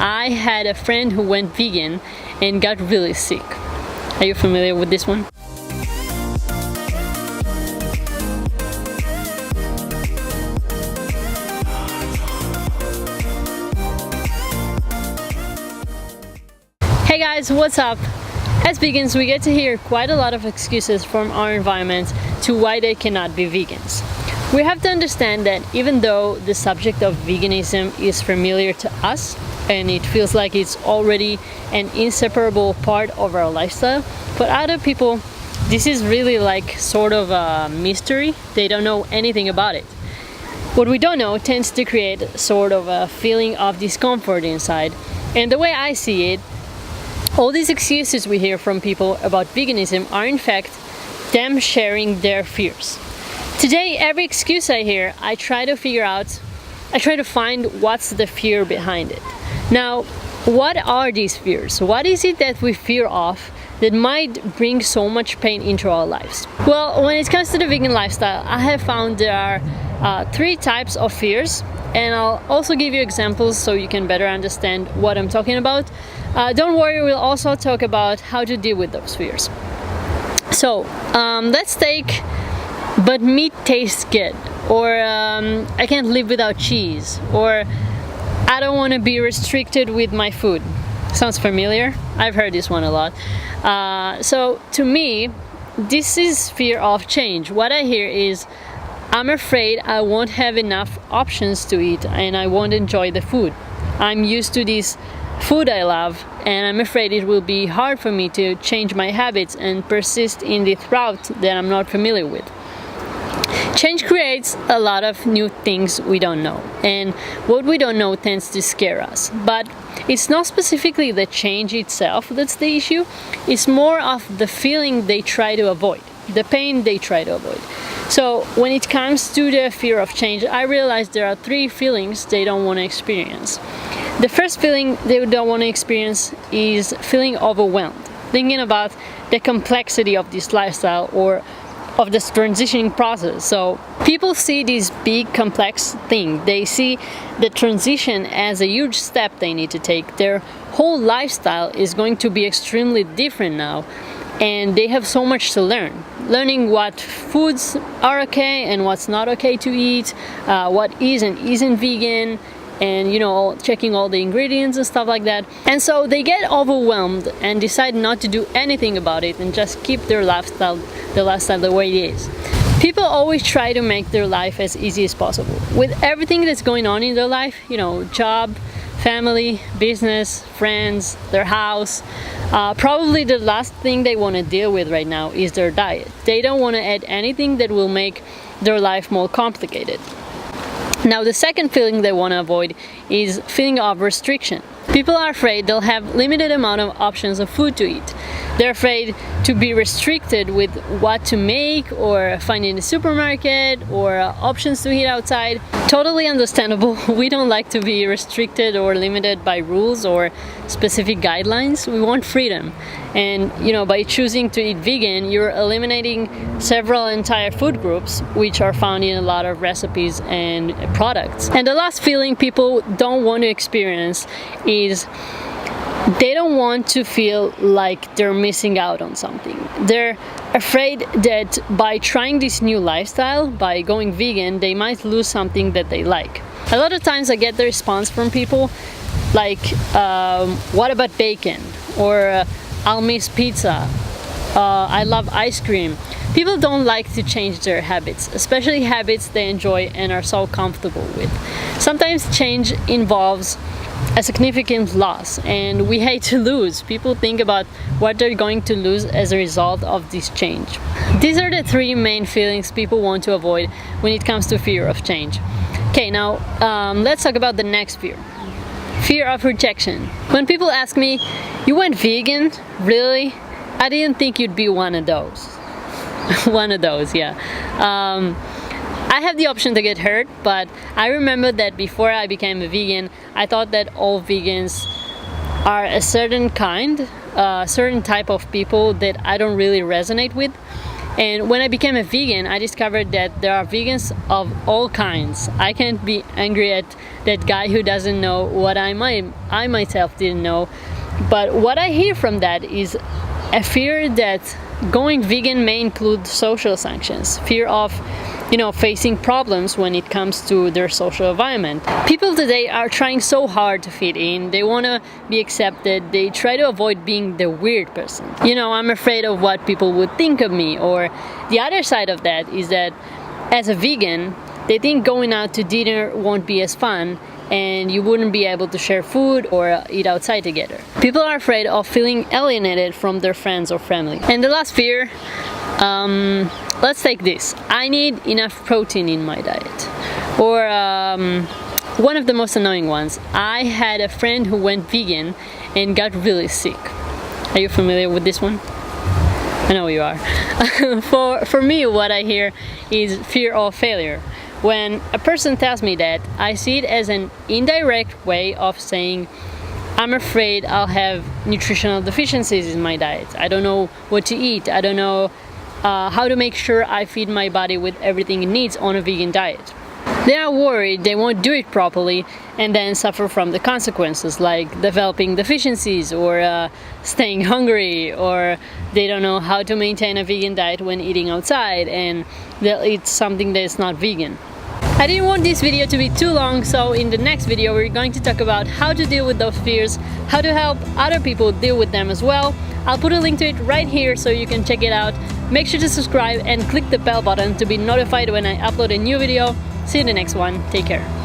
I had a friend who went vegan and got really sick. Are you familiar with this one? Hey guys, what's up? As vegans, we get to hear quite a lot of excuses from our environment to why they cannot be vegans. We have to understand that even though the subject of veganism is familiar to us and it feels like it's already an inseparable part of our lifestyle, for other people this is really like sort of a mystery. They don't know anything about it. What we don't know tends to create sort of a feeling of discomfort inside, and the way I see it, all these excuses we hear from people about veganism are in fact them sharing their fears. Today, every excuse I hear, I try to find what's the fear behind it. Now, what are these fears? What is it that we fear of that might bring so much pain into our lives? Well, when it comes to the vegan lifestyle, I have found there are 3 types of fears, and I'll also give you examples so you can better understand what I'm talking about. Don't worry, we'll also talk about how to deal with those fears. So, let's take, but meat tastes good, or I can't live without cheese, or I don't want to be restricted with my food. Sounds familiar? I've heard this one a lot. So, to me, this is fear of change. What I hear is, I'm afraid I won't have enough options to eat and I won't enjoy the food. I'm used to this food I love, and I'm afraid it will be hard for me to change my habits and persist in the route that I'm not familiar with. Change creates a lot of new things we don't know, and what we don't know tends to scare us. But it's not specifically the change itself that's the issue, it's more of the feeling they try to avoid, the pain they try to avoid. So when it comes to the fear of change, I realized there are 3 feelings they don't want to experience. The first feeling they don't want to experience is feeling overwhelmed, thinking about the complexity of this lifestyle or of this transitioning process. So people see this big complex thing, they see the transition as a huge step they need to take. Their whole lifestyle is going to be extremely different now, and they have so much to learn. Learning what foods are okay and what's not okay to eat, what is and isn't vegan, and checking all the ingredients and stuff like that. And so they get overwhelmed and decide not to do anything about it and just keep their lifestyle the way it is. People always try to make their life as easy as possible. With everything that's going on in their life, job, family, business, friends, their house, probably the last thing they want to deal with right now is their diet. They don't want to add anything that will make their life more complicated. Now, the second feeling they want to avoid is feeling of restriction. People are afraid they'll have limited amount of options of food to eat. They're afraid to be restricted with what to make or find in the supermarket, or options to eat outside. Totally understandable. We don't like to be restricted or limited by rules or specific guidelines. We want freedom. And by choosing to eat vegan, you're eliminating several entire food groups which are found in a lot of recipes and products. And the last feeling people don't want to experience is they don't want to feel like they're missing out on something. They're afraid that by trying this new lifestyle, by going vegan, they might lose something that they like. A lot of times I get the response from people like, what about bacon? Or I'll miss pizza. I love ice cream. People don't like to change their habits, especially habits they enjoy and are so comfortable with. Sometimes change involves a significant loss, and we hate to lose. People think about what they're going to lose as a result of this change. These are the 3 main feelings people want to avoid when it comes to fear of change. Okay, now let's talk about the next fear. Fear of rejection. When people ask me, "You went vegan? Really? I didn't think you'd be one of those." One of those, yeah. I have the option to get hurt, but I remember that before I became a vegan, I thought that all vegans are a certain kind, certain type of people that I don't really resonate with. And when I became a vegan, I discovered that there are vegans of all kinds. I can't be angry at that guy who doesn't know what I myself didn't know. But what I hear from that is a fear that going vegan may include social sanctions, fear of facing problems when it comes to their social environment. People today are trying so hard to fit in. They want to be accepted. They try to avoid being the weird person. I'm afraid of what people would think of me. Or the other side of that is that as a vegan, they think going out to dinner won't be as fun and you wouldn't be able to share food or eat outside together. People are afraid of feeling alienated from their friends or family. And the last fear, let's take this. I need enough protein in my diet. Or one of the most annoying ones. I had a friend who went vegan and got really sick. Are you familiar with this one? I know you are. For me, what I hear is fear of failure. When a person tells me that, I see it as an indirect way of saying, I'm afraid I'll have nutritional deficiencies in my diet. I don't know what to eat. I don't know how to make sure I feed my body with everything it needs on a vegan diet. They are worried they won't do it properly and then suffer from the consequences, like developing deficiencies or staying hungry, or they don't know how to maintain a vegan diet when eating outside and they'll eat something that is not vegan. I didn't want this video to be too long, so in the next video we're going to talk about how to deal with those fears, how to help other people deal with them as well. I'll put a link to it right here so you can check it out. Make sure to subscribe and click the bell button to be notified when I upload a new video. See you in the next one. Take care.